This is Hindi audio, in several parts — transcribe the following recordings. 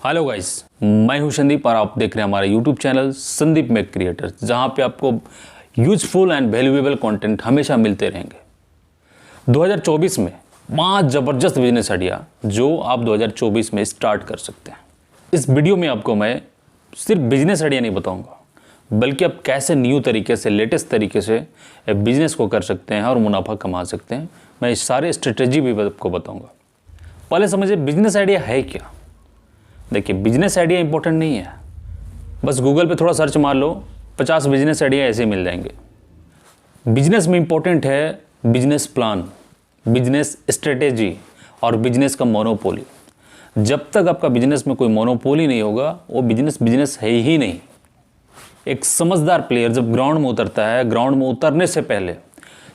हेलो गाइस, मैं हूं संदीप और आप देख रहे हैं हमारा YouTube channel Sandeep make creators, जहां पे आपको यूजफुल एंड वैल्यूएबल कंटेंट हमेशा मिलते रहेंगे। 2024 में 5 ज़बरदस्त बिजनेस आइडिया जो आप 2024 में स्टार्ट कर सकते हैं। इस वीडियो में आपको मैं सिर्फ बिजनेस आइडिया नहीं बताऊंगा, बल्कि आप कैसे न्यू तरीके से, लेटेस्ट तरीके से बिजनेस को कर सकते हैं और मुनाफा कमा सकते हैं। मैं इस सारे स्ट्रेटेजी भी आपको बताऊँगा। पहले समझिए बिजनेस आइडिया है क्या। देखिए, बिजनेस आइडिया इंपॉर्टेंट नहीं है, बस गूगल पे थोड़ा सर्च मार लो, 50 बिजनेस आइडिया ऐसे मिल जाएंगे। बिजनेस में इंपॉर्टेंट है बिजनेस प्लान, बिजनेस स्ट्रेटेजी और बिजनेस का मोनोपोली। जब तक आपका बिजनेस में कोई मोनोपोली नहीं होगा, वो बिजनेस है ही नहीं। एक समझदार प्लेयर जब ग्राउंड में उतरता है, ग्राउंड में उतरने से पहले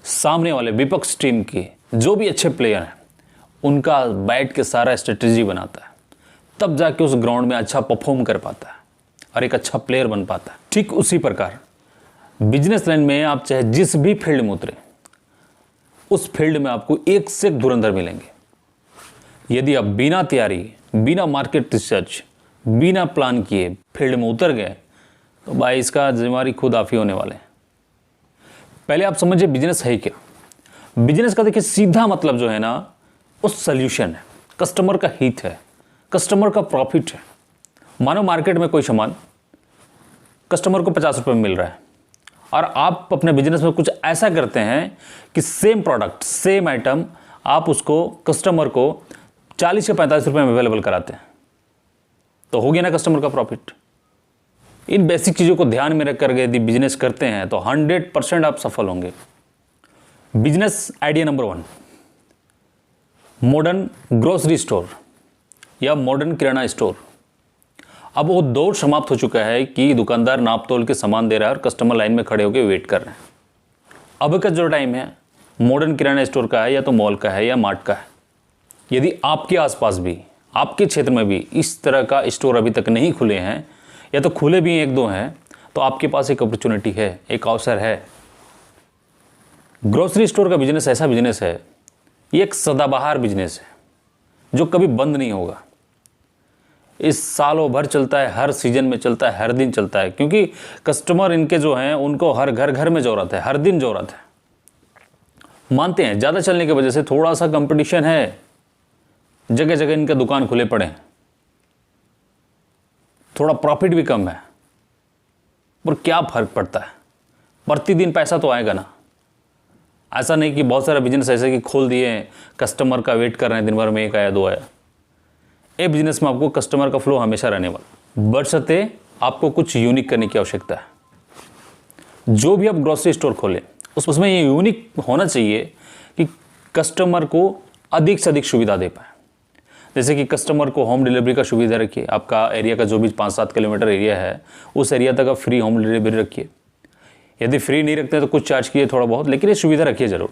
सामने वाले विपक्ष टीम के जो भी अच्छे प्लेयर हैं, उनका बैठ के सारा स्ट्रेटेजी बनाता है, तब जाके उस ग्राउंड में अच्छा परफॉर्म कर पाता है और एक अच्छा प्लेयर बन पाता है। ठीक उसी प्रकार बिजनेस लाइन में आप चाहे जिस भी फील्ड में उतरे, उस फील्ड में आपको एक से एक धुरंधर मिलेंगे। यदि आप बिना तैयारी, बिना मार्केट रिसर्च, बिना प्लान किए फील्ड में उतर गए, तो भाई इसका जिम्मेवारी खुद आप ही होने वाले हैं। पहले आप समझिए बिजनेस है क्या। बिजनेस का देखिए सीधा मतलब जो है ना, उस सॉल्यूशन है, कस्टमर का हित है, कस्टमर का प्रॉफिट है। मानो मार्केट में कोई सामान कस्टमर को 50 रुपये में मिल रहा है और आप अपने बिजनेस में कुछ ऐसा करते हैं कि सेम प्रोडक्ट, सेम आइटम आप उसको कस्टमर को 40 या 45 रुपये में अवेलेबल कराते हैं, तो हो गया ना कस्टमर का प्रॉफिट। इन बेसिक चीज़ों को ध्यान में रख कर यदि बिजनेस करते हैं तो 100% आप सफल होंगे। Business idea number 1, modern grocery store या मॉडर्न किराना स्टोर। अब वो दौर समाप्त हो चुका है कि दुकानदार नाप तोल के सामान दे रहा है और कस्टमर लाइन में खड़े होकर वेट कर रहे हैं। अब का जो टाइम है मॉडर्न किराना स्टोर का है, या तो मॉल का है या मार्ट का है। यदि आपके आसपास भी, आपके क्षेत्र में भी इस तरह का स्टोर अभी तक नहीं खुले हैं, या तो खुले भी 1-2 हैं, तो आपके पास एक अपॉर्चुनिटी है, एक अवसर है। ग्रोसरी स्टोर का बिजनेस ऐसा बिजनेस है, ये एक सदाबहार बिजनेस है जो कभी बंद नहीं होगा। इस सालों भर चलता है, हर सीजन में चलता है, हर दिन चलता है, क्योंकि कस्टमर इनके जो हैं उनको हर घर में ज़रूरत है, हर दिन ज़रूरत है। मानते हैं ज़्यादा चलने की वजह से थोड़ा सा कंपटीशन है, जगह जगह इनके दुकान खुले पड़े हैं, थोड़ा प्रॉफिट भी कम है, पर क्या फ़र्क पड़ता है, प्रतिदिन पैसा तो आएगा ना। ऐसा नहीं कि बहुत सारा बिजनेस ऐसे कि खोल दिए, कस्टमर का वेट कर रहे हैं, दिन भर में 1 आया 2 आया। ये बिजनेस में आपको कस्टमर का फ्लो हमेशा रहने वाला, बशर्ते आपको कुछ यूनिक करने की आवश्यकता है। जो भी आप ग्रोसरी स्टोर खोलें उसमें ये यूनिक होना चाहिए कि कस्टमर को अधिक से अधिक सुविधा दे पाए। जैसे कि कस्टमर को होम डिलीवरी का सुविधा रखिए। आपका एरिया का जो भी 5-7 किलोमीटर एरिया है, उस एरिया तक आप फ्री होम डिलीवरी रखिए। यदि फ्री नहीं रखते हैं तो कुछ चार्ज कीजिए थोड़ा बहुत, लेकिन ये सुविधा रखिए ज़रूर।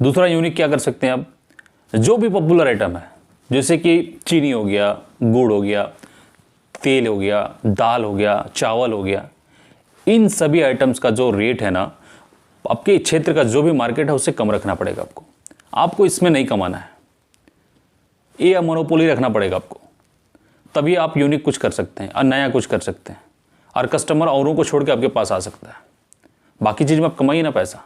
दूसरा यूनिक क्या कर सकते हैं आप, जो भी पॉपुलर आइटम है, जैसे कि चीनी हो गया, गुड़ हो गया, तेल हो गया, दाल हो गया, चावल हो गया, इन सभी आइटम्स का जो रेट है ना, आपके क्षेत्र का जो भी मार्केट है उससे कम रखना पड़ेगा आपको। आपको इसमें नहीं कमाना है, ये मोनोपोली रखना पड़ेगा आपको, तभी आप यूनिक कुछ कर सकते हैं और नया कुछ कर सकते हैं, और कस्टमर औरों को छोड़ के आपके पास आ सकता है। बाकी चीज़ में आप कमाइए ना पैसा।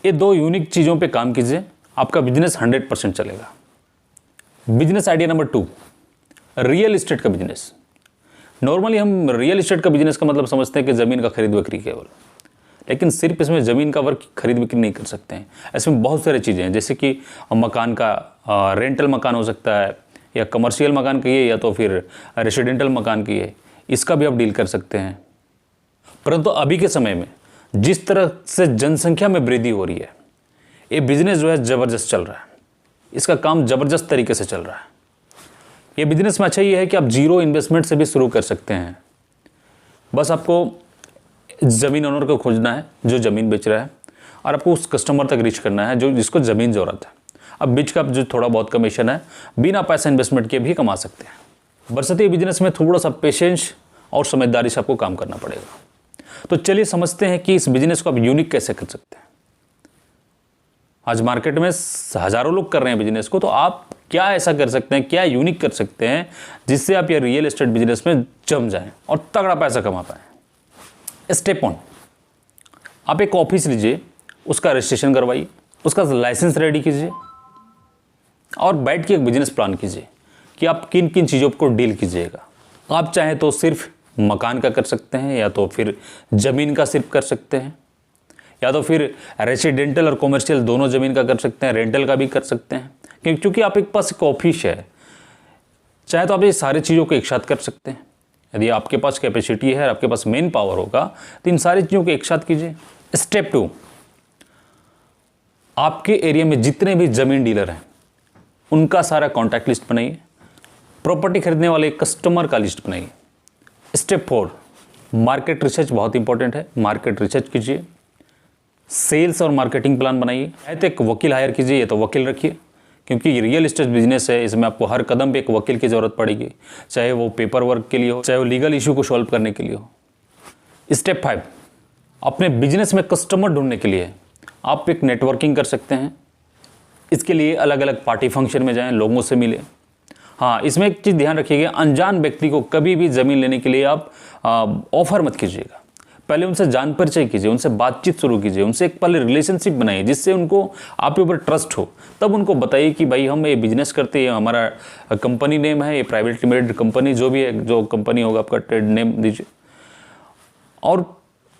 ये 2 यूनिक चीज़ों पे काम कीजिए, आपका बिजनेस 100% चलेगा। Business idea number 2, real estate का बिजनेस। नॉर्मली हम रियल इस्टेट का बिजनेस का मतलब समझते हैं कि ज़मीन का खरीद बिक्री केवल, लेकिन सिर्फ इसमें ज़मीन का वर्क खरीद बिक्री नहीं कर सकते हैं। इसमें बहुत सारी चीज़ें हैं, जैसे कि मकान का रेंटल मकान हो सकता है, या कमर्शियल मकान कहिए, या तो फिर रेसिडेंटल मकान कहिए, इसका भी आप डील कर सकते हैं। परंतु अभी के समय में जिस तरह से जनसंख्या में वृद्धि हो रही है, ये बिजनेस जो है ज़बरदस्त चल रहा है, इसका काम ज़बरदस्त तरीके से चल रहा है। ये बिजनेस में अच्छा ये है कि आप 0 इन्वेस्टमेंट से भी शुरू कर सकते हैं। बस आपको ज़मीन ओनर को खोजना है जो ज़मीन बेच रहा है, और आपको उस कस्टमर तक रीच करना है जो जिसको ज़मीन ज़रूरत है। अब बीच का जो थोड़ा बहुत कमीशन है, बिना पैसा इन्वेस्टमेंट के भी कमा सकते हैं। बशर्ते बिजनेस में थोड़ा सा पेशेंस और समझदारी से आपको काम करना पड़ेगा। तो चलिए समझते हैं कि इस बिजनेस को आप यूनिक कैसे कर सकते हैं। आज मार्केट में हज़ारों लोग कर रहे हैं बिजनेस को, तो आप क्या ऐसा कर सकते हैं, क्या यूनिक कर सकते हैं जिससे आप ये रियल एस्टेट बिजनेस में जम जाएं और तगड़ा पैसा कमा पाएं। स्टेप 1, आप एक ऑफिस लीजिए, उसका रजिस्ट्रेशन करवाइए, उसका लाइसेंस रेडी कीजिए और बैठ के एक बिजनेस प्लान कीजिए कि आप किन किन चीज़ों को डील कीजिएगा। आप चाहें तो सिर्फ मकान का कर सकते हैं, या तो फिर ज़मीन का सिर्फ कर सकते हैं, या तो फिर रेसिडेंटल और कॉमर्शियल दोनों ज़मीन का कर सकते हैं, रेंटल का भी कर सकते हैं। क्योंकि आप एक पास एक ऑफिस है, चाहे तो आप ये सारी चीज़ों को एक साथ कर सकते हैं। यदि आपके पास कैपेसिटी है, आपके पास मेन पावर होगा, तो इन सारी चीज़ों को एक साथ कीजिए। स्टेप 2, आपके एरिया में जितने भी ज़मीन डीलर हैं उनका सारा कॉन्टैक्ट लिस्ट बनाइए, प्रॉपर्टी खरीदने वाले कस्टमर का लिस्ट बनाइए। स्टेप 4, मार्केट रिसर्च बहुत इंपॉर्टेंट है, मार्केट रिसर्च कीजिए, सेल्स और मार्केटिंग प्लान बनाइए। चाहे तो एक वकील हायर कीजिए, या तो वकील रखिए, क्योंकि रियल एस्टेट बिजनेस है, इसमें आपको हर कदम पे एक वकील की ज़रूरत पड़ेगी, चाहे वो पेपर वर्क के लिए हो, चाहे वो लीगल इशू को सॉल्व करने के लिए हो। स्टेप 5, अपने बिजनेस में कस्टमर ढूंढने के लिए आप एक नेटवर्किंग कर सकते हैं। इसके लिए अलग अलग पार्टी फंक्शन में जाएं, लोगों से मिलें। हाँ, इसमें एक चीज़ ध्यान रखिएगा, अनजान व्यक्ति को कभी भी ज़मीन लेने के लिए आप ऑफर मत कीजिएगा। पहले उनसे जान परिचय कीजिए, उनसे बातचीत शुरू कीजिए, उनसे एक पहले रिलेशनशिप बनाइए जिससे उनको आपके ऊपर ट्रस्ट हो। तब उनको बताइए कि भाई हम ये बिजनेस करते हैं, हमारा कंपनी नेम है, ये प्राइवेट लिमिटेड कंपनी, जो भी है, जो कंपनी होगा आपका ट्रेड नेम दीजिए, और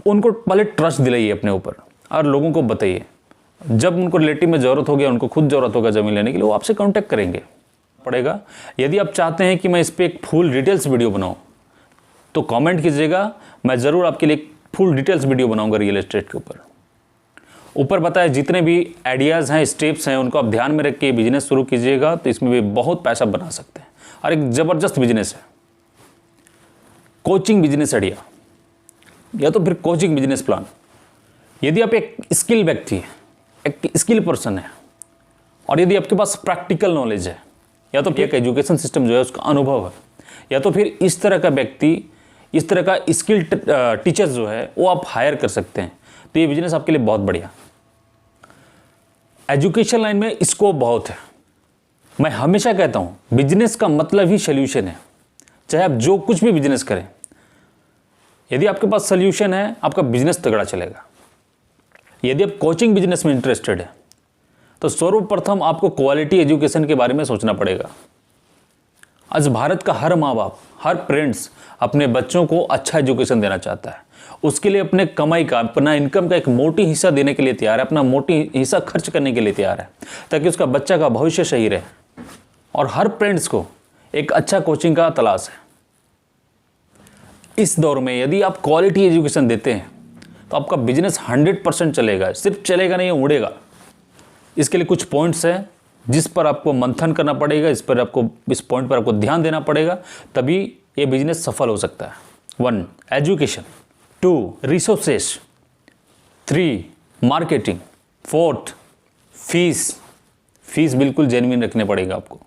उनको पहले ट्रस्ट दिलाइए अपने ऊपर और लोगों को बताइए। जब उनको रिलेटिव में ज़रूरत होगी, उनको खुद ज़रूरत होगा ज़मीन लेने के लिए, वो आपसे कॉन्टैक्ट करेंगे पड़ेगा। यदि आप चाहते हैं कि मैं इस पर एक फुल डिटेल्स वीडियो बनाऊं तो कमेंट कीजिएगा, मैं ज़रूर आपके लिए फुल डिटेल्स वीडियो बनाऊंगा रियल एस्टेट के ऊपर बताए जितने भी आइडियाज़ हैं, स्टेप्स हैं, उनको आप ध्यान में रख के बिजनेस शुरू कीजिएगा तो इसमें भी बहुत पैसा बना सकते हैं और एक ज़बरदस्त बिजनेस है। कोचिंग बिजनेस आइडिया या तो फिर कोचिंग बिजनेस प्लान। यदि आप एक स्किल व्यक्ति है, एक स्किल पर्सन है, और यदि आपके पास प्रैक्टिकल नॉलेज है, या तो फिर एक एजुकेशन सिस्टम जो है उसका अनुभव है, या तो फिर इस तरह का व्यक्ति, इस तरह का स्किल टीचर जो है वो आप हायर कर सकते हैं, तो ये बिजनेस आपके लिए बहुत बढ़िया। एजुकेशन लाइन में स्कोप बहुत है। मैं हमेशा कहता हूं बिजनेस का मतलब ही सोल्यूशन है। चाहे आप जो कुछ भी बिजनेस करें, यदि आपके पास सोल्यूशन है आपका बिजनेस तगड़ा चलेगा। यदि आप कोचिंग बिजनेस में इंटरेस्टेड है तो सर्वप्रथम आपको क्वालिटी एजुकेशन के बारे में सोचना पड़ेगा। आज भारत का हर माँ बाप, हर पेरेंट्स अपने बच्चों को अच्छा एजुकेशन देना चाहता है। उसके लिए अपने कमाई का, अपना इनकम का एक मोटी हिस्सा देने के लिए तैयार है, अपना मोटी हिस्सा खर्च करने के लिए तैयार है, ताकि उसका बच्चा का भविष्य सही रहे। और हर पेरेंट्स को एक अच्छा कोचिंग का तलाश है। इस दौर में यदि आप क्वालिटी एजुकेशन देते हैं तो आपका बिजनेस 100% चलेगा। सिर्फ चलेगा नहीं, उड़ेगा। इसके लिए कुछ पॉइंट्स हैं जिस पर आपको मंथन करना पड़ेगा, इस पॉइंट पर आपको ध्यान देना पड़ेगा, तभी ये बिजनेस सफल हो सकता है। 1, एजुकेशन। 2, रिसोर्सेस। 3, मार्केटिंग। 4, फीस बिल्कुल जेन्युइन रखने पड़ेगा आपको।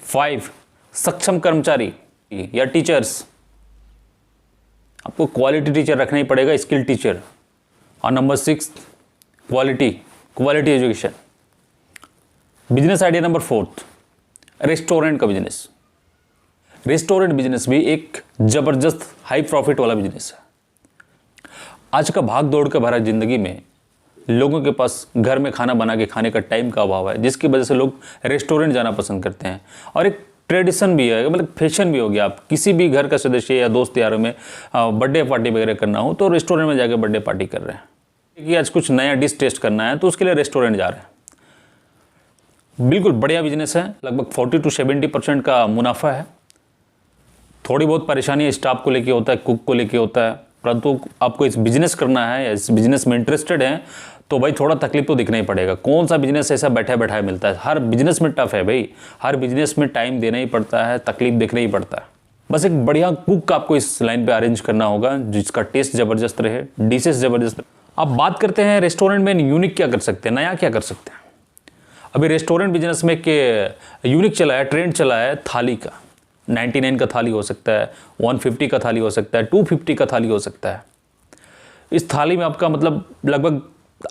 5, सक्षम कर्मचारी या टीचर्स। आपको क्वालिटी टीचर रखना ही पड़ेगा, स्किल टीचर। और number 6, quality education. Business idea number 4, restaurant का बिजनेस। रेस्टोरेंट बिजनेस भी एक जबरदस्त हाई प्रॉफिट वाला बिजनेस है। आज का भाग दौड़ के भरा जिंदगी में लोगों के पास घर में खाना बना के खाने का टाइम का अभाव है, जिसकी वजह से लोग रेस्टोरेंट जाना पसंद करते हैं। और एक ट्रेडिशन भी है, मतलब फैशन भी हो गया। आप किसी भी घर का सदस्य या दोस्त यारों में बर्थडे पार्टी वगैरह करना हो तो रेस्टोरेंट में जाकर बर्थडे पार्टी कर रहे हैं कि आज कुछ नया डिश टेस्ट करना है तो उसके लिए रेस्टोरेंट जा रहे हैं। बिल्कुल बढ़िया बिजनेस है। लगभग 40 से 70% का मुनाफा है। थोड़ी बहुत परेशानी स्टाफ को लेके होता है, कुक को लेके होता है, परंतु आपको इस बिजनेस करना है, इस बिजनेस में इंटरेस्टेड है तो भाई थोड़ा तकलीफ तो दिखना ही पड़ेगा। कौन सा बिजनेस ऐसा बैठा बैठा मिलता है? हर बिजनेस में टफ है भाई, हर बिजनेस में टाइम देना ही पड़ता है, तकलीफ देखना ही पड़ता है। बस एक बढ़िया कुक आपको इस लाइन पे अरेंज करना होगा जिसका टेस्ट ज़बरदस्त रहे, डिशेस ज़बरदस्त। अब बात करते हैं रेस्टोरेंट में यूनिक क्या कर सकते हैं, नया क्या कर सकते हैं। अभी रेस्टोरेंट बिजनेस में एक यूनिक चला है, ट्रेंड चला है थाली का। 99 का थाली हो सकता है, 150 का थाली हो सकता है, 250 का थाली हो सकता है। इस थाली में आपका मतलब लगभग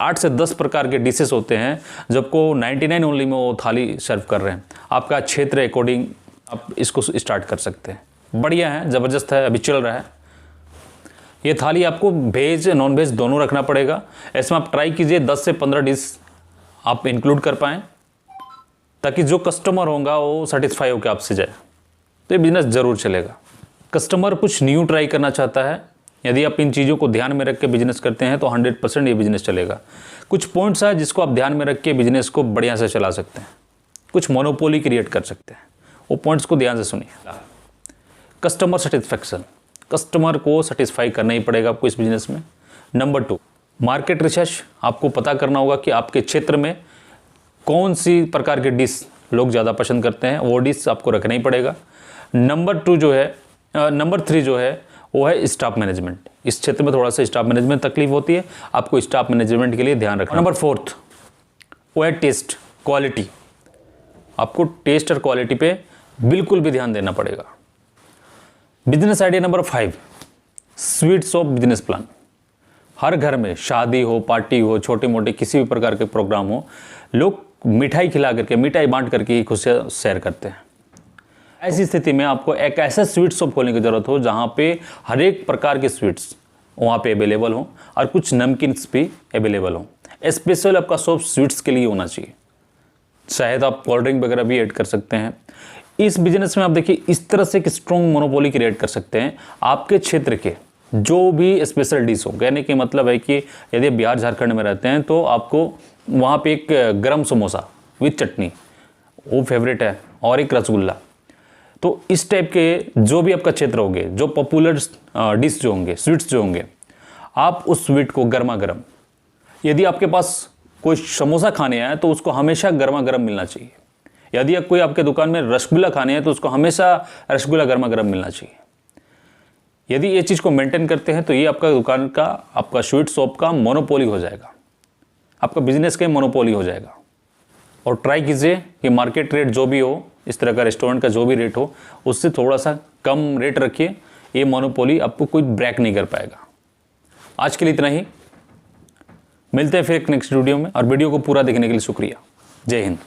8 से 10 प्रकार के डिशेस होते हैं, जबको 99 ओनली में वो थाली सर्व कर रहे हैं। आपका क्षेत्र अकॉर्डिंग आप इसको स्टार्ट कर सकते हैं। बढ़िया है, ज़बरदस्त है, अभी चल रहा है। ये थाली आपको वेज नॉन वेज दोनों रखना पड़ेगा। इसमें आप ट्राई कीजिए 10 से 15 डिश आप इंक्लूड कर पाएँ, ताकि जो कस्टमर होगा वो सेटिस्फाई होकर आपसे जाए, तो ये बिज़नेस ज़रूर चलेगा। कस्टमर कुछ न्यू ट्राई करना चाहता है, यदि आप इन चीज़ों को ध्यान में रख के बिज़नेस करते हैं तो 100% ये बिज़नेस चलेगा। कुछ पॉइंट्स हैं जिसको आप ध्यान में रख के बिज़नेस को बढ़िया से चला सकते हैं, कुछ मोनोपोली क्रिएट कर सकते हैं। वो पॉइंट्स को ध्यान से सुनिए। कस्टमर सेटिस्फैक्शन, कस्टमर को सेटिस्फाई करना ही पड़ेगा आपको इस बिज़नेस में। नंबर 2, मार्केट रिसर्च, आपको पता करना होगा कि आपके क्षेत्र में कौन सी प्रकार के डिश लोग ज़्यादा पसंद करते हैं, वो डिश आपको रखना ही पड़ेगा। नंबर 3 जो है वो है स्टाफ मैनेजमेंट। इस क्षेत्र में थोड़ा सा स्टाफ मैनेजमेंट तकलीफ होती है, आपको स्टाफ मैनेजमेंट के लिए ध्यान रखना। नंबर 4 वो है टेस्ट क्वालिटी। आपको टेस्ट और क्वालिटी पे बिल्कुल भी ध्यान देना पड़ेगा। Business idea number 5, sweet shop business plan. हर घर में शादी हो, पार्टी हो, छोटे मोटे किसी भी प्रकार के प्रोग्राम हो, लोग मिठाई खिला करके, मिठाई बांट करके ही खुशियाँ शेयर करते हैं। ऐसी स्थिति में आपको एक ऐसा स्वीट शॉप खोलने की ज़रूरत हो जहाँ पे हर एक प्रकार के स्वीट्स वहाँ पे अवेलेबल हो और कुछ नमकीन्स भी अवेलेबल हो। स्पेशल आपका शॉप स्वीट्स के लिए होना चाहिए। शायद आप कोल्ड ड्रिंक वगैरह भी ऐड कर सकते हैं। इस बिजनेस में आप देखिए इस तरह से एक स्ट्रॉन्ग मोनोपोली क्रिएट कर सकते हैं। आपके क्षेत्र के जो भी स्पेशल डिश हो, कहने के मतलब है कि यदि आप बिहार झारखंड में रहते हैं तो आपको वहाँ पे एक गरम समोसा विथ चटनी वो फेवरेट है, और एक रसगुल्ला। तो इस टाइप के जो भी आपका क्षेत्र होंगे, जो पॉपुलर डिश जो होंगे, स्वीट्स जो होंगे, आप उस स्वीट को गर्मा गर्म, यदि आपके पास कोई समोसा खाने आए तो उसको हमेशा गर्मा गर्म मिलना चाहिए। यदि आप कोई आपके दुकान में रसगुल्ला खाने हैं तो उसको हमेशा रसगुल्ला गर्मा गर्म मिलना चाहिए। यदि ये चीज़ को मेंटेन करते हैं तो ये आपका दुकान का, आपका स्वीट शॉप का मोनोपोली हो जाएगा, आपका बिजनेस का मोनोपोली हो जाएगा। और ट्राई कीजिए कि मार्केट रेट जो भी हो, इस तरह का रेस्टोरेंट का जो भी रेट हो, उससे थोड़ा सा कम रेट रखिए। ये मोनोपोली आपको कोई ब्रेक नहीं कर पाएगा। आज के लिए इतना ही, मिलते हैं फिर एक नेक्स्ट वीडियो में, और वीडियो को पूरा देखने के लिए शुक्रिया। जय हिंद।